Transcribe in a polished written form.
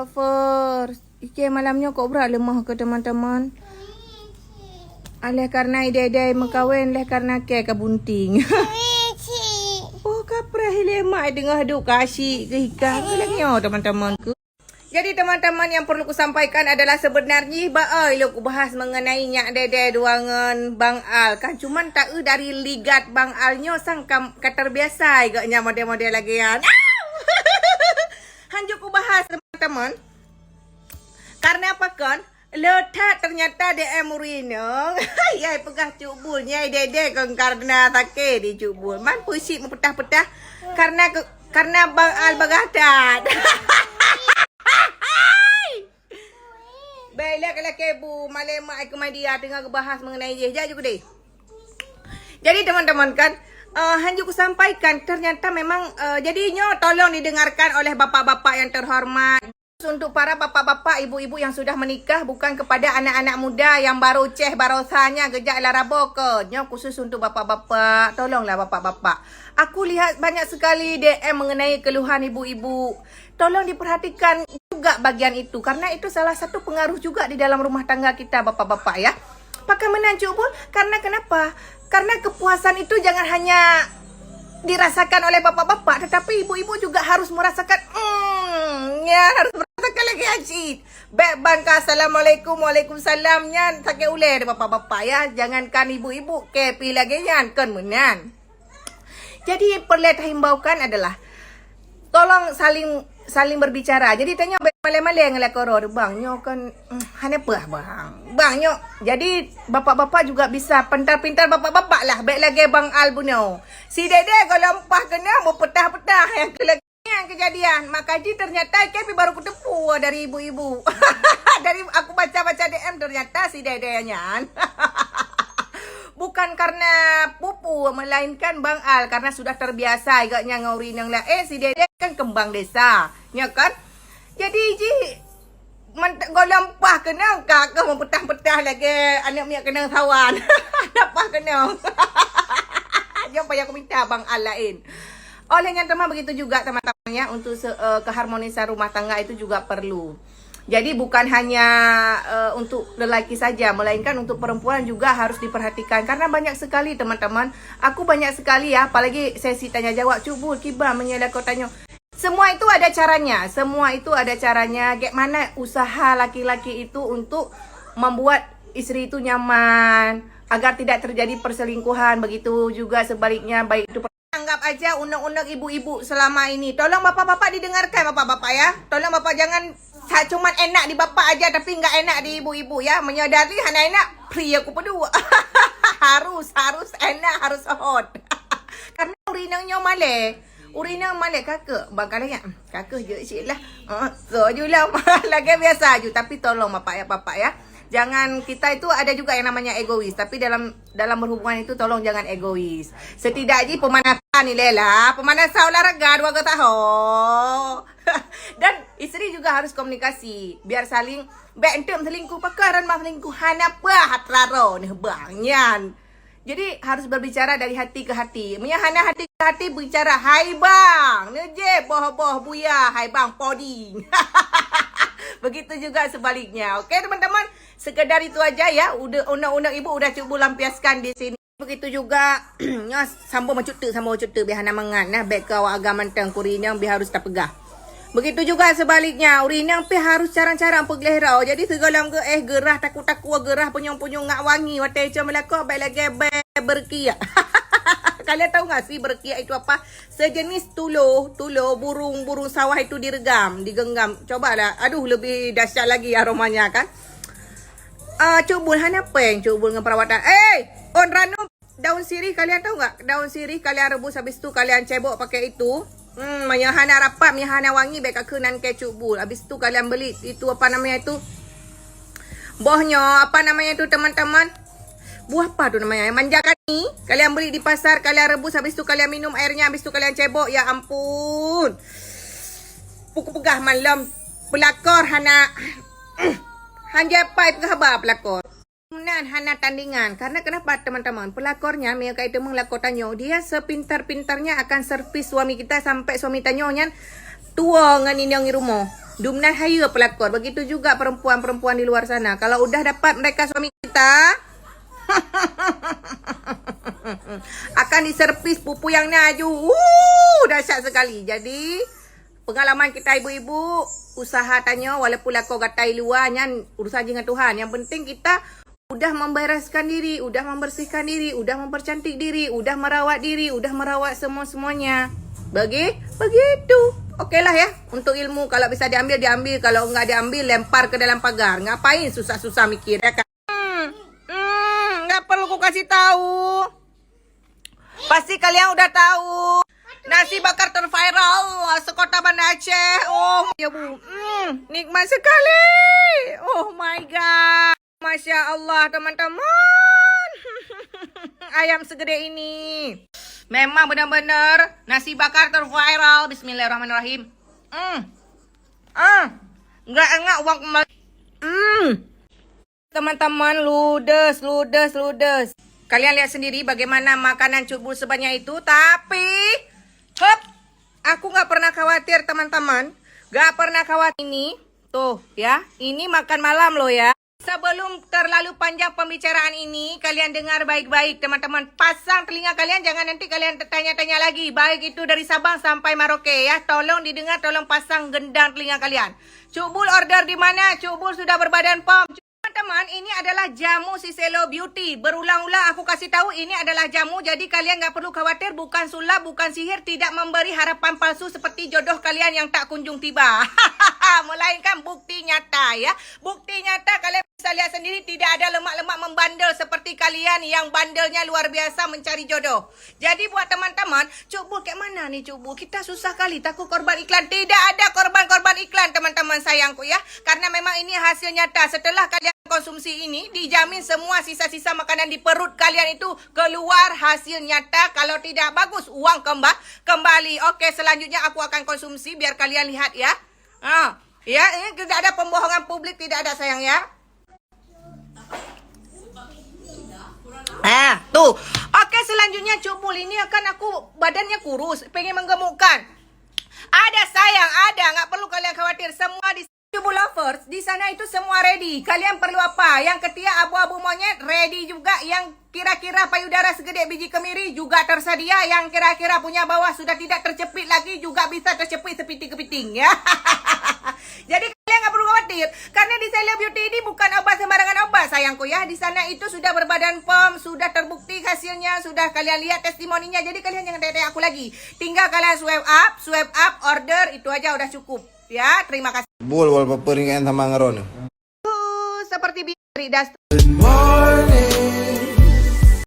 Lover. Ike malamnya kok berat lemah ke teman-teman. Alih karena ide-ide mengkawin, leh karena ke bunting. Oh, kaprah lemah dengar duk kasih ke hikah. Lengnya teman-teman ku. Jadi teman-teman yang perlu ku sampaikan adalah sebenarnya baai lo ku bahas mengenai nyak dede duangan Bang Al kan cuman tak dari ligat Bang Alnyo sang kater biasa agaknya model-model lagi kan. Hanjuk ku bahas teman-teman. Karena apa kan? Letak ternyata DM Murino. Yai pegah cubul nyai dede kan karena take di cubul. Man pusik mempetah-petah karena Bang Al bagadat. Baiklah kalau kebu malam aku media tengah bahas mengenai dia juga deh. Jadi teman-teman kan hanya aku sampaikan ternyata memang jadinya tolong didengarkan oleh bapak-bapak yang terhormat. Untuk para bapak-bapak, ibu-ibu yang sudah menikah, bukan kepada anak-anak muda yang baru barosanya gejak larabo ke. Nya khusus untuk bapak-bapak. Tolonglah bapak-bapak. Aku lihat banyak sekali DM mengenai keluhan ibu-ibu. Tolong diperhatikan juga bagian itu. Karena itu salah satu pengaruh juga di dalam rumah tangga kita bapak-bapak ya. Pakai menancuk pun. Karena kenapa? Karena kepuasan itu jangan hanya dirasakan oleh bapak-bapak, tetapi ibu-ibu juga harus merasakan harus merasakan lagi asyik. Baik bangka, assalamualaikum, waalaikumsalam nyan, sakit uleh bapak-bapak ya. Jangankan ibu-ibu, kepi lagi nyan, kan menan. Jadi perlu himbaukan adalah tolong saling berbicara. Jadi tanya malai-malai ngelak koror bang nyo kan hanapa bang nyo. Jadi bapak-bapak juga bisa pintar-pintar bapak-bapak lah. Baik lagi Bang Al Buno. Si dede kalau empah kena mau petah-petah yang yang kejadian. Maka ternyata kepi baru kutepu dari ibu-ibu. Dari aku baca-baca DM ternyata si dedenya. Bukan karena pupu, melainkan Bang Al karena sudah terbiasa agaknya ngaurin yang lah. Si dede kan kembang desa, ya kan? Jadi golempah kena kakak mau petah-petah lagi anak miak kena sawan. Apa kena? Jangan payah aku minta Bang Al lain. Olehnya teman begitu juga teman-temannya untuk keharmonisan rumah tangga itu juga perlu. Jadi bukan hanya untuk lelaki saja, melainkan untuk perempuan juga harus diperhatikan. Karena banyak sekali teman-teman, aku banyak sekali ya, apalagi sesi tanya jawab, cubul, kibar, menyala kau tanya. Semua itu ada caranya, Bagaimana usaha laki-laki itu untuk membuat istri itu nyaman, agar tidak terjadi perselingkuhan. Begitu juga sebaliknya, baik itu anggap aja undang-undang ibu-ibu selama ini. Tolong bapak-bapak didengarkan bapak-bapak ya. Tolong bapak jangan cuma enak di bapak aja tapi nggak enak di ibu-ibu ya. Menyadari hanya enak pria aku pedua. harus enak, harus hot. Karena urinangnya Urinang male kakak. Bangkalanya kakak je cik lah. So julah lagi biasa je. Tapi tolong bapak ya. Jangan, kita itu ada juga yang namanya egois. Tapi dalam berhubungan itu tolong jangan egois. Setidaknya pemanasan ni Lela. Pemanasan olahraga 2 tahun. Dan isteri juga harus komunikasi. Biar saling, bentem selingkuh pakaran mah selingkuhan apa hatraro ni bangyan. Jadi harus berbicara dari hati ke hati. Menyahana hati ke hati berbicara. Hai bang, neje boh buya. Hai bang, poding. Begitu juga sebaliknya. Oke teman-teman, sekedar itu aja ya. Undang-undang ibu udah cuba lampiaskan di sini. Begitu juga sambung mencuta biar hana mangan nah baik kau agama tang kurinang biar harus terpegah. Begitu juga sebaliknya, urinang pi harus cara-cara pegelera. Jadi segalam ke gerah takut-takut gerah punyong-punyong ngak wangi watai cuma melako baik lagi berkia. Kalian tahu nggak sih berkia itu apa? Sejenis tulo burung sawah itu digenggam. Cobalah. Aduh lebih dahsyat lagi aromanya kan. Cubul hana peng, cubul dengan perawatan. On rano daun sirih kalian tahu nggak? Daun sirih kalian rebus habis tu kalian cebok pakai itu. Menyahana rapat, menyahana wangi baik kenan kecuk bul. Habis tu kalian beli itu apa namanya itu? Bohnya apa namanya itu teman-teman? Buah apa tu namanya? Manjakani. Kalian beli di pasar, kalian rebus habis tu kalian minum airnya, habis tu kalian cebok. Ya ampun. Pukul-pegah malam pelakor hana hanjapai pegah pelakor. Hana tandingan. Karena kenapa teman-teman? Pelakornya mereka itu melakor tanyo. Dia sepintar-pintarnya akan servis suami kita sampai suami tanyo nyan tua dengan ini yang rumah. Dumnan hayu pelakor. Begitu juga perempuan-perempuan di luar sana. Kalau udah dapat mereka suami kita, akan diservis pupu yang naju. Dahsyat sekali. Jadi, pengalaman kita ibu-ibu, usaha tanya walaupun kau gatai luarnya, urusan dengan Tuhan. Yang penting kita udah membereskan diri, udah membersihkan diri, udah mempercantik diri, udah merawat diri, udah merawat semua-semuanya. Begitu. Okeylah ya. Untuk ilmu kalau bisa diambil, diambil. Kalau enggak diambil, lempar ke dalam pagar. Ngapain susah-susah mikir ya kan? Nggak perlu ku kasih tahu. Pasti kalian udah tahu. Nasi bakar terviral sekota Banda Aceh. Oh ya bu, nikmat sekali. Oh my god. Masya Allah teman-teman. Ayam segede ini. Memang benar-benar nasi bakar terviral. Bismillahirrahmanirrahim. Enggak uang kembali. Teman-teman, ludes. Kalian lihat sendiri bagaimana makanan cubul sebanyak itu. Tapi, aku nggak pernah khawatir teman-teman. Nggak pernah khawatir ini. Tuh ya, ini makan malam loh ya. Sebelum terlalu panjang pembicaraan ini, kalian dengar baik-baik teman-teman. Pasang telinga kalian, jangan nanti kalian tanya-tanya lagi. Baik itu dari Sabang sampai Merauke ya. Tolong didengar, tolong pasang gendang telinga kalian. Cubul order di mana? Cubul sudah berbadan POM. Teman-teman, ini adalah jamu Siselo Beauty. Berulang-ulang aku kasih tahu ini adalah jamu. Jadi kalian nggak perlu khawatir. Bukan sulap, bukan sihir. Tidak memberi harapan palsu seperti jodoh kalian yang tak kunjung tiba. Melainkan bukti nyata ya. Bukti nyata kalian bisa lihat sendiri. Tidak ada lemak-lemak membandel seperti kalian yang bandelnya luar biasa mencari jodoh. Jadi buat teman-teman, cubul kayak mana nih cubul? Kita susah kali takut korban iklan. Tidak ada korban-korban iklan teman-teman sayangku ya. Karena memang ini hasil nyata. Setelah kalian konsumsi ini, dijamin semua sisa-sisa makanan di perut kalian itu keluar hasil nyata. Kalau tidak bagus, uang kembali. Oke, selanjutnya aku akan konsumsi biar kalian lihat ya. Ya, ini tidak ada pembohongan publik, tidak ada sayang ya. Tuh. Oke, selanjutnya cubul ini akan aku badannya kurus, pengen menggemukkan. Ada sayang, ada, nggak perlu kalian khawatir. Semua di Cubul lovers, di sana itu semua ready. Kalian perlu apa? Yang ketiak abu-abu monyet ready juga. Yang kira-kira payudara segede biji kemiri juga tersedia. Yang kira-kira punya bawah sudah tidak tercepit lagi juga bisa tercepit sepiting-kepiting ya. Jadi kalian nggak perlu khawatir. Karena di Siselo Beauty ini bukan obat sembarangan obat sayangku ya. Di sana itu sudah berbadan POM, sudah terbukti hasilnya, sudah kalian lihat testimoninya. Jadi kalian jangan tanya aku lagi. Tinggal kalian swipe up, order, itu aja udah cukup. Ya, terima kasih. Bol wal paperingan sama ngaron. Seperti biasa.